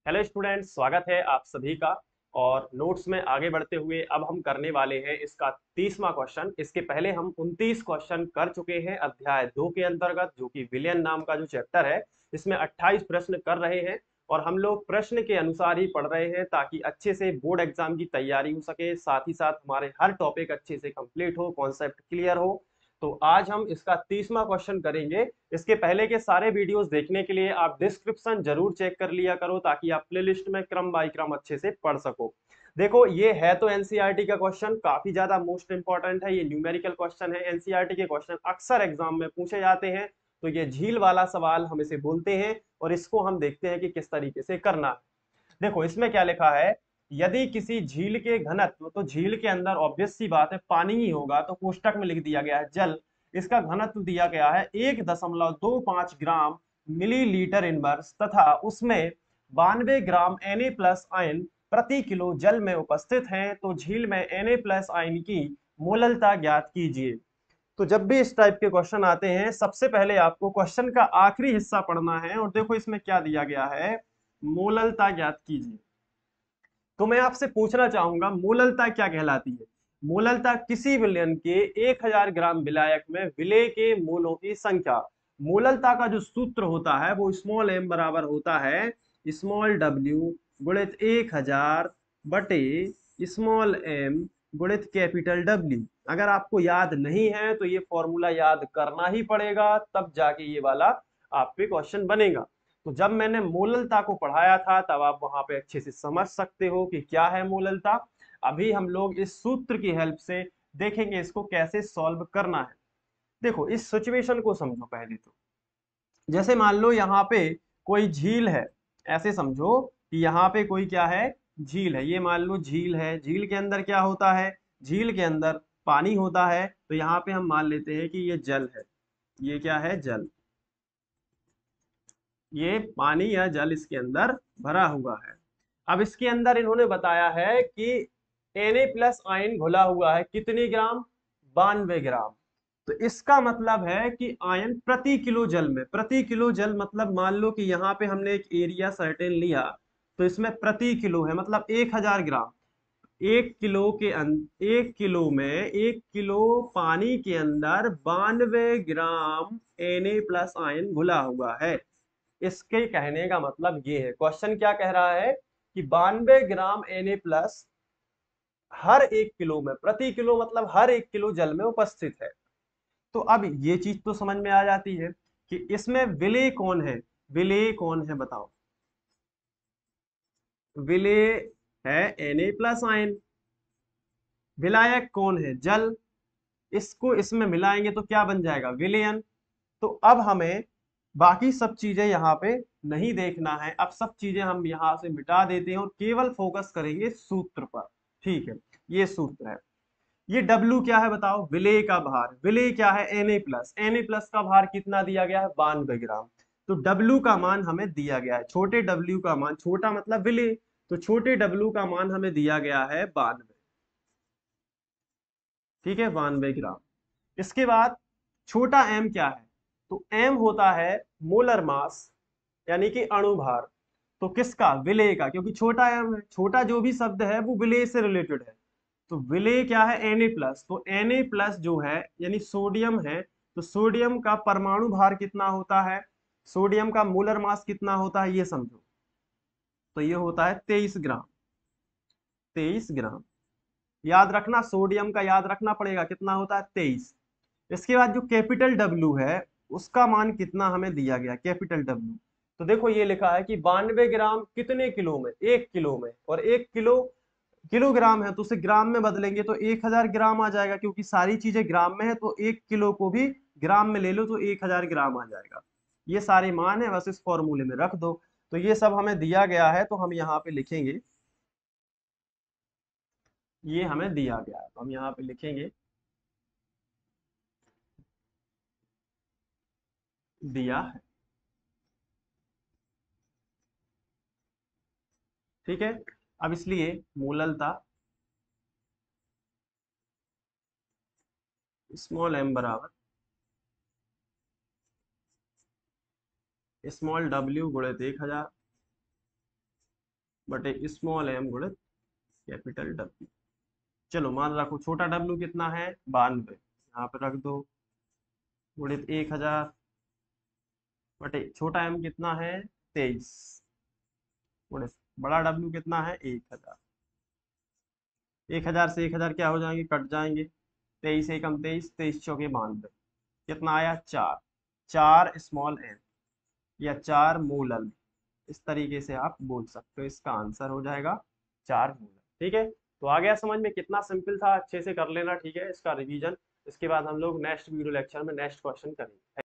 Hello students, स्वागत है आप सभी का। और नोट्स में आगे बढ़ते हुए अब हम करने वाले हैं इसका 30वां क्वेश्चन। इसके पहले हम 29 क्वेश्चन कर चुके हैं अध्याय 2 के अंतर्गत, जो कि विलियन नाम का जो चैप्टर है। इसमें 28 प्रश्न कर रहे हैं और हम लोग प्रश्न के अनुसार ही पढ़ रहे हैं ताकि अच्छे से बोर्ड एग्जाम की तैयारी हो सके, साथ ही साथ हमारे हर टॉपिक अच्छे से कंप्लीट हो, कॉन्सेप्ट क्लियर हो। तो आज हम इसका 30वां क्वेश्चन करेंगे। इसके पहले के सारे वीडियोस देखने के लिए आप डिस्क्रिप्शन जरूर चेक कर लिया करो ताकि आप प्लेलिस्ट में क्रम बाय क्रम अच्छे से पढ़ सको। देखो, ये है तो एनसीईआरटी का क्वेश्चन, काफी ज्यादा मोस्ट इंपॉर्टेंट है। ये न्यूमेरिकल क्वेश्चन है, एनसीईआरटी के क्वेश्चन अक्सर एग्जाम में पूछे जाते हैं। तो ये झील वाला सवाल हम इसे बोलते हैं और इसको हम देखते हैं कि किस तरीके से करना है। देखो, इसमें क्या लिखा है। यदि किसी झील के घनत्व, तो झील के अंदर ऑब्वियस सी बात है पानी ही होगा, तो कोष्टक में लिख दिया गया है जल। इसका घनत्व दिया गया है 1.25 ग्राम मिलीलीटर इनवर्स, तथा उसमें 92 ग्राम Na प्लस आयन प्रति किलो जल में उपस्थित हैं। तो झील में Na प्लस आयन की मोललता ज्ञात कीजिए। तो जब भी इस टाइप के क्वेश्चन आते हैं, सबसे पहले आपको क्वेश्चन का आखिरी हिस्सा पढ़ना है। और देखो इसमें क्या दिया गया है, मोललता ज्ञात कीजिए। तो मैं आपसे पूछना चाहूंगा, मोललता क्या कहलाती है। मोललता किसी विलयन के 1000 ग्राम विलायक में विलेय के मोलों की संख्या। मोललता का जो सूत्र होता है वो स्मॉल एम बराबर होता है स्मॉल डब्ल्यू गुणित 1000 बटे स्मॉल एम गुणित कैपिटल डब्ल्यू। अगर आपको याद नहीं है तो ये फॉर्मूला याद करना ही पड़ेगा, तब जाके ये वाला आप पे क्वेश्चन बनेगा। तो जब मैंने मोललता को पढ़ाया था तब आप वहां पे अच्छे से समझ सकते हो कि क्या है मोललता। अभी हम लोग इस सूत्र की हेल्प से देखेंगे इसको कैसे सॉल्व करना है। देखो, इस सिचुएशन को समझो पहले तो। जैसे मान लो यहाँ पे कोई झील है, ऐसे समझो कि यहाँ पे कोई क्या है, झील है। ये मान लो झील है, झील के अंदर क्या होता है, झील के अंदर पानी होता है। तो यहाँ पे हम मान लेते हैं कि ये जल है। ये क्या है, जल। ये पानी या जल इसके अंदर भरा हुआ है। अब इसके अंदर इन्होंने बताया है कि Na प्लस आयन घुला हुआ है, कितनी ग्राम, 92 ग्राम। तो इसका मतलब है कि आयन प्रति किलो जल में, प्रति किलो जल मतलब मान लो कि यहाँ पे हमने एक एरिया सर्टेन लिया, तो इसमें प्रति किलो है मतलब 1000 ग्राम। 1 किलो में 1 किलो पानी के अंदर 92 ग्राम Na प्लस आयन घुला हुआ है। इसके कहने का मतलब ये है, क्वेश्चन क्या कह रहा है कि 92 ग्राम Na प्लस हर 1 किलो में, प्रति किलो मतलब हर 1 किलो जल में उपस्थित है। तो अब ये चीज तो समझ में आ जाती है कि इसमें विलेय कौन है। विलेय कौन है बताओ। विलेय है Na प्लस आयन। विलायक कौन है, जल। इसको इसमें मिलाएंगे तो क्या बन जाएगा, विलयन। तो अब हमें बाकी सब चीजें यहाँ पे नहीं देखना है। अब सब चीजें हम यहाँ से मिटा देते हैं और केवल फोकस करेंगे सूत्र पर। ठीक है, ये सूत्र है। ये W क्या है बताओ, विलेय का भार। विलेय क्या है, Na प्लस। Na प्लस का भार कितना दिया गया है, 92 ग्राम। तो W का मान हमें दिया गया है, छोटे W का मान, छोटा मतलब विलेय, तो छोटे W का मान हमें दिया गया है 92। ठीक है, 92 ग्राम। इसके बाद छोटा m क्या है, तो m होता है मोलर मास, यानी कि अणु भार। तो किसका, विलेय का, क्योंकि छोटा m है, छोटा जो भी शब्द है वो विलेय से रिलेटेड है। तो विलेय क्या है, Na प्लस। तो Na प्लस जो है यानी सोडियम है, तो सोडियम का परमाणु भार कितना होता है, सोडियम का मोलर मास कितना होता है ये समझो। तो ये होता है 23 ग्राम। 23 ग्राम याद रखना, सोडियम का याद रखना पड़ेगा, कितना होता है, 23। इसके बाद जो कैपिटल डब्ल्यू है उसका मान कितना हमें दिया गया, कैपिटल डब्ल्यू। तो देखो ये लिखा है कि 92 ग्राम कितने किलो में, 1 किलो में। और 1 किलो किलोग्राम है तो उसे ग्राम में बदलेंगे तो 1000 ग्राम आ जाएगा, क्योंकि सारी चीजें ग्राम में है। तो 1 किलो को भी ग्राम में ले लो तो 1000 ग्राम आ जाएगा। ये सारे मान है, बस इस फॉर्मूले में रख दो। तो ये सब हमें दिया गया है तो हम यहाँ पे लिखेंगे, ये हमें दिया गया है तो हम यहाँ पे लिखेंगे दिया है। ठीक है, अब इसलिए मोललता स्मॉल m बराबर स्मॉल w गुणित 1000 बटे स्मॉल एम गुणित कैपिटल डब्ल्यू। चलो मान रखो छोटा डब्ल्यू कितना है 92, यहाँ पे रख दो, गुणित 1000 बटे छोटा एम कितना है 23, गुणित बड़ा डब्ल्यू कितना है 1000। 1000 से 1000 क्या हो जाएंगे, कट जाएंगे, 23 एकम 23, 23 चौके 92, कितना आया 4, 4 स्मॉल एम या 4 मूल एल, इस तरीके से आप बोल सकते हो। इसका आंसर हो जाएगा 4 मूल। ठीक है, तो आ गया समझ में, कितना सिंपल था, अच्छे से कर लेना। ठीक है, इसका रिवीजन, इसके बाद हम लोग नेक्स्ट वीडियो लेक्चर में नेक्स्ट क्वेश्चन करेंगे।